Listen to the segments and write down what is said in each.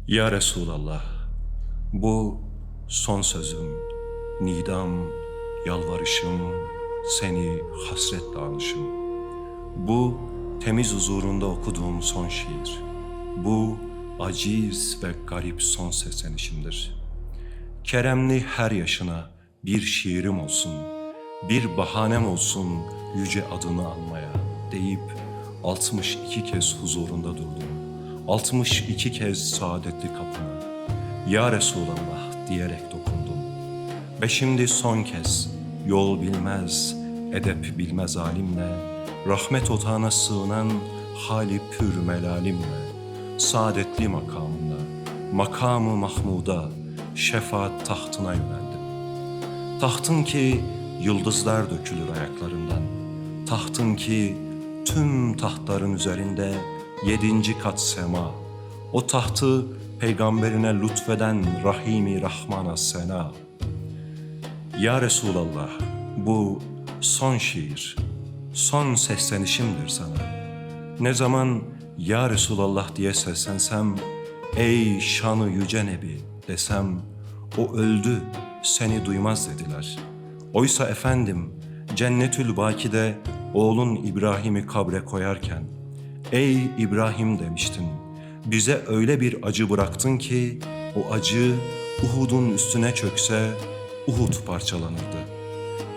Ya Resulallah, bu son sözüm, nidam, yalvarışım, seni hasretle anışım. Bu temiz huzurunda okuduğum son şiir. Bu aciz ve garip son seslenişimdir. Keremli her yaşına bir şiirim olsun, bir bahanem olsun yüce adını almaya deyip 62 kez huzurunda durdum. 62 kez saadetli kapına. Ya Resulallah diyerek dokundum. Ve şimdi son kez yol bilmez, edep bilmez alimle, rahmet otağına sığınan hali pür melalimle, saadetli makamına, makamı Mahmud'a, şefaat tahtına yöneldim. Tahtın ki yıldızlar dökülür ayaklarından, tahtın ki tüm tahtların üzerinde 7. kat sema, o tahtı peygamberine lütfeden Rahimi Rahman'a sena. Ya Resulallah, bu son şiir, son seslenişimdir sana. Ne zaman Ya Resulallah diye seslensem, ey şanı yüce Nebi desem, o öldü, seni duymaz dediler. Oysa efendim, Cennetül Baki'de oğlun İbrahim'i kabre koyarken, ey İbrahim demiştin, bize öyle bir acı bıraktın ki, o acı Uhud'un üstüne çökse, Uhud parçalanırdı.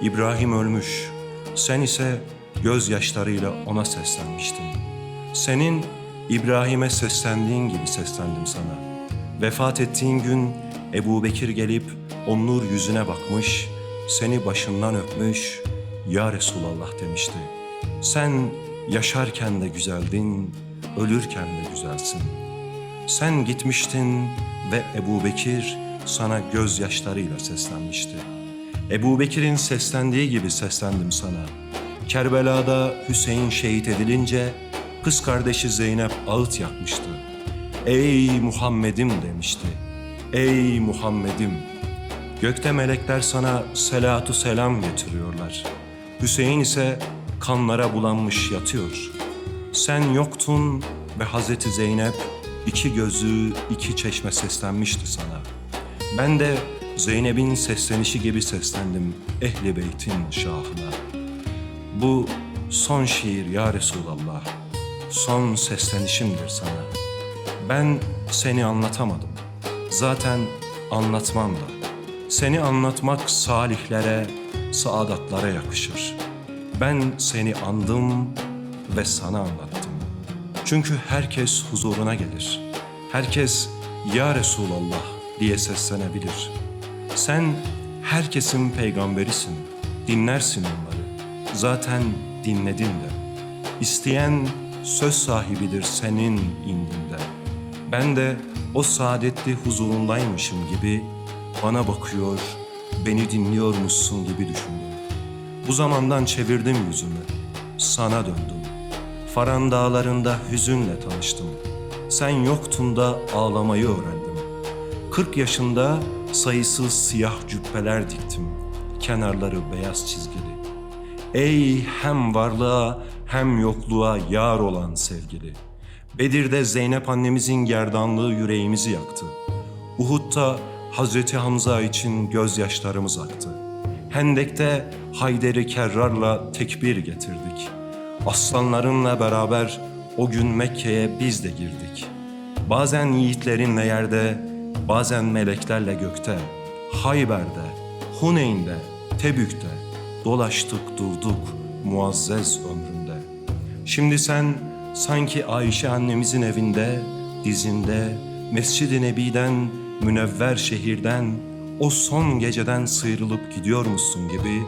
İbrahim ölmüş, sen ise gözyaşlarıyla ona seslenmiştin. Senin İbrahim'e seslendiğin gibi seslendim sana. Vefat ettiğin gün Ebu Bekir gelip o nur yüzüne bakmış, seni başından öpmüş, Ya Resulallah demişti. Sen yaşarken de güzeldin, ölürken de güzelsin. Sen gitmiştin ve Ebu Bekir sana gözyaşlarıyla seslenmişti. Ebu Bekir'in seslendiği gibi seslendim sana. Kerbela'da Hüseyin şehit edilince kız kardeşi Zeynep ağıt yakmıştı. Ey Muhammed'im demişti. Ey Muhammed'im. Gökte melekler sana selatu selam getiriyorlar. Hüseyin ise kanlara bulanmış yatıyor. Sen yoktun ve Hazreti Zeynep iki gözü iki çeşme seslenmişti sana. Ben de Zeynep'in seslenişi gibi seslendim Ehli Beyt'in şahına. Bu son şiir ya Resulallah, son seslenişimdir sana. Ben seni anlatamadım, zaten anlatmam da. Seni anlatmak salihlere, saadatlara yakışır. Ben seni andım ve sana anlattım. Çünkü herkes huzuruna gelir. Herkes Ya Resulallah diye seslenebilir. Sen herkesin peygamberisin, dinlersin onları. Zaten dinledin de. İsteyen söz sahibidir senin indinde. Ben de o saadetli huzurundaymışım gibi bana bakıyor, beni dinliyormuşsun gibi düşündüm. Bu zamandan çevirdim yüzümü, sana döndüm. Faran dağlarında hüzünle tanıştım. Sen yoktun da ağlamayı öğrendim. 40 yaşında sayısız siyah cübbeler diktim, kenarları beyaz çizgili. Ey hem varlığa hem yokluğa yar olan sevgili. Bedir'de Zeynep annemizin gerdanlığı yüreğimizi yaktı. Uhud'da Hazreti Hamza için gözyaşlarımız aktı. Hendek'te Hayder-i Kerrar'la tekbir getirdik. Aslanlarınla beraber o gün Mekke'ye biz de girdik. Bazen yiğitlerinle yerde, bazen meleklerle gökte, Hayber'de, Huneyn'de, Tebük'te dolaştık durduk muazzez ömründe. Şimdi sen sanki Ayşe annemizin evinde, dizinde, Mescid-i Nebi'den, münevver şehirden, o son geceden sıyrılıp gidiyormuşsun gibi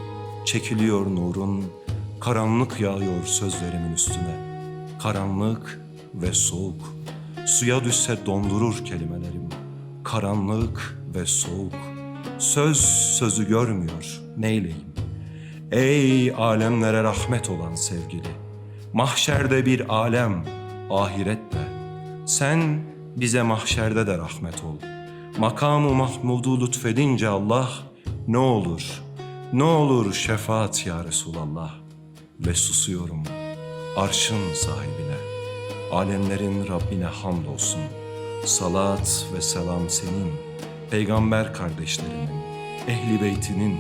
çekiliyor nurun, karanlık yağıyor sözlerimin üstüne. Karanlık ve soğuk, suya düşse dondurur kelimelerim. Karanlık ve soğuk, söz sözü görmüyor, neyleyim? Ey alemlere rahmet olan sevgili, mahşerde bir alem, ahirette. Sen bize mahşerde de rahmet ol. Makamı Mahmud'u lütfedince Allah, ne olur, ne olur şefaat ya Resulallah. Ve susuyorum arşın sahibine, alemlerin Rabbine hamdolsun. Salat ve selam senin, peygamber kardeşlerinin, ehli beytinin,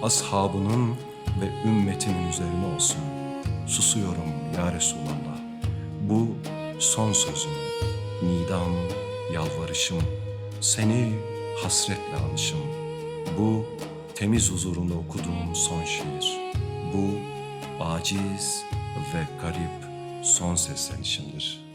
ashabının ve ümmetinin üzerine olsun. Susuyorum ya Resulallah. Bu son sözüm, nidam, yalvarışım, seni hasretle anışım. Bu temiz huzurunda okuduğum son şiir. Bu aciz ve garip son seslenişimdir.